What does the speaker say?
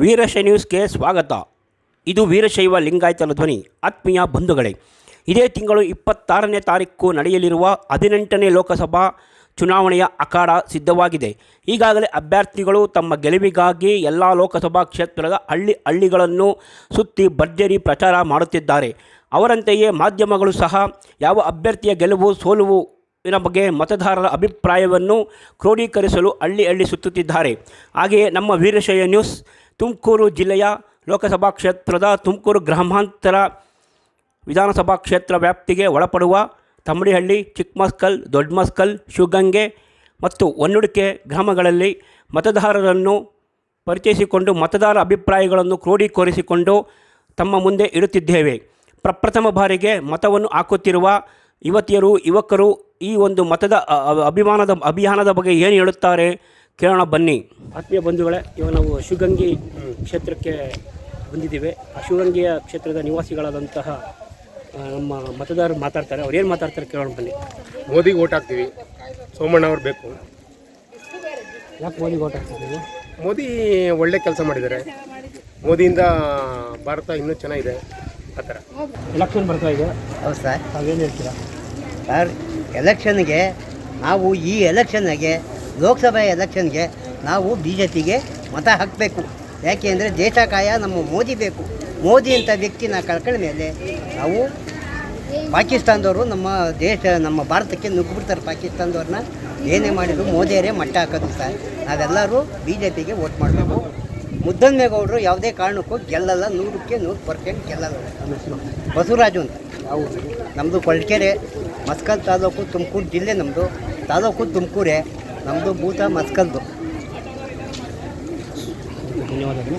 ವೀರಶೈವ ನ್ಯೂಸ್ಗೆ ಸ್ವಾಗತ. ಇದು ವೀರಶೈವ ಲಿಂಗಾಯತನ ಧ್ವನಿ. ಆತ್ಮೀಯ ಬಂಧುಗಳೇ, ಇದೇ ತಿಂಗಳು 26ನೇ ತಾರೀಕು ನಡೆಯಲಿರುವ 18ನೇ ಲೋಕಸಭಾ ಚುನಾವಣೆಯ ಅಖಾಡ ಸಿದ್ಧವಾಗಿದೆ. ಈಗಾಗಲೇ ಅಭ್ಯರ್ಥಿಗಳು ತಮ್ಮ ಗೆಲುವಿಗಾಗಿ ಎಲ್ಲ ಲೋಕಸಭಾ ಕ್ಷೇತ್ರದ ಹಳ್ಳಿಗಳನ್ನು ಸುತ್ತಿ ಭರ್ಜರಿ ಪ್ರಚಾರ ಮಾಡುತ್ತಿದ್ದಾರೆ. ಅವರಂತೆಯೇ ಮಾಧ್ಯಮಗಳು ಸಹ ಯಾವ ಅಭ್ಯರ್ಥಿಯ ಗೆಲುವು ಸೋಲುವು ಬಗ್ಗೆ ಮತದಾರರ ಅಭಿಪ್ರಾಯವನ್ನು ಕ್ರೋಢೀಕರಿಸಲು ಹಳ್ಳಿ ಸುತ್ತುತ್ತಿದ್ದಾರೆ. ಹಾಗೆಯೇ ನಮ್ಮ ವೀರಶೈವ ನ್ಯೂಸ್ ತುಮಕೂರು ಜಿಲ್ಲೆಯ ಲೋಕಸಭಾ ಕ್ಷೇತ್ರದ ತುಮಕೂರು ಗ್ರಾಮಾಂತರ ವಿಧಾನಸಭಾ ಕ್ಷೇತ್ರ ವ್ಯಾಪ್ತಿಗೆ ಒಳಪಡುವ ತಮ್ಮಡಿಹಳ್ಳಿ, ಚಿಕ್ಕಮಸ್ಕಲ್, ದೊಡ್ಡಮಸ್ಕಲ್, ಶಿವಗಂಗೆ ಮತ್ತು ಹೊನ್ನುಡಿಕೆ ಗ್ರಾಮಗಳಲ್ಲಿ ಮತದಾರರನ್ನು ಪರಿಚಯಿಸಿಕೊಂಡು ಮತದಾರ ಅಭಿಪ್ರಾಯಗಳನ್ನು ಕ್ರೋಢೀಕರಿಸಿಕೊಂಡು ತಮ್ಮ ಮುಂದೆ ಇಡುತ್ತಿದ್ದೇವೆ. ಪ್ರಪ್ರಥಮ ಬಾರಿಗೆ ಮತವನ್ನು ಹಾಕುತ್ತಿರುವ ಯುವಕರು ಈ ಒಂದು ಮತದ ಅಭಿಯಾನದ ಬಗ್ಗೆ ಏನು ಹೇಳುತ್ತಾರೆ ಕೇಳೋಣ ಬನ್ನಿ. ಆತ್ಮೀಯ ಬಂಧುಗಳೇ, ಇವಾಗ ನಾವು ಶಿವಗಂಗೆ ಕ್ಷೇತ್ರಕ್ಕೆ ಬಂದಿದ್ದೇವೆ. ಆ ಶಿವಗಂಗೆಯ ಕ್ಷೇತ್ರದ ನಿವಾಸಿಗಳಾದಂತಹ ನಮ್ಮ ಮತದಾರರು ಮಾತಾಡ್ತಾರೆ. ಅವ್ರು ಏನು ಮಾತಾಡ್ತಾರೆ ಕೇಳೋಣ ಬನ್ನಿ. ಮೋದಿಗೆ ಓಟ್ ಹಾಕ್ತೀವಿ, ಸೋಮಣ್ಣ ಅವ್ರು ಬೇಕು. ಯಾಕೆ ಮೋದಿಗೆ ಓಟ್ ಹಾಕ್ತೀವಿ? ಮೋದಿ ಒಳ್ಳೆ ಕೆಲಸ ಮಾಡಿದ್ದಾರೆ. ಮೋದಿಯಿಂದ ಭಾರತ ಇನ್ನೂ ಚೆನ್ನಾಗಿದೆ. ಆ ಥರ ಎಲೆಕ್ಷನ್ ಬರ್ತಾ ಇದೆ. ಹೌದು ಸರ್. ತಾವೇನು ಹೇಳ್ತೀರಾ ಸರ್? ಎಲೆಕ್ಷನ್ಗೆ ನಾವು ಈ ಎಲೆಕ್ಷನ್ಗೆ ಲೋಕಸಭೆ ಎಲೆಕ್ಷನ್ಗೆ ನಾವು BJPಗೆ ಮತ ಹಾಕಬೇಕು. ಯಾಕೆ ಅಂದರೆ ದೇಶ ಕಾಯ ನಮ್ಮ ಮೋದಿ ಬೇಕು. ಮೋದಿ ಅಂತ ವ್ಯಕ್ತಿನ ಕಳ್ಕೊಂಡ ಮೇಲೆ ನಾವು ಪಾಕಿಸ್ತಾನದವರು ನಮ್ಮ ಭಾರತಕ್ಕೆ ನುಗ್ಗಿಬಿಡ್ತಾರೆ. ಪಾಕಿಸ್ತಾನದವ್ರನ್ನ ಏನೇ ಮಾಡಿದ್ರು ಮೋದಿಯವರೇ ಮಟ್ಟ ಹಾಕೋದು ಸರ್. ನಾವೆಲ್ಲರೂ BJPಗೆ ವೋಟ್ ಮಾಡಬೇಕು. ಮುದ್ದನ್ಮೇಗೌಡರು ಯಾವುದೇ ಕಾರಣಕ್ಕೂ ಗೆಲ್ಲಲ್ಲ, 100ಕ್ಕೆ 100% ಗೆಲ್ಲಲ್ಲ. ಬಸವರಾಜು ಅಂತ ನಮ್ಮದು ಕೊಳಕೆರೆ, ಮಸ್ಕಲ್ ತಾಲೂಕು, ತುಮಕೂರು ಜಿಲ್ಲೆ. ನಮ್ಮದು ತಾಲೂಕು ತುಮಕೂರೇ, ನಮ್ಮದು ಬೂತ ಮಸ್ಕಲ್ದು. ಧನ್ಯವಾದಗಳು.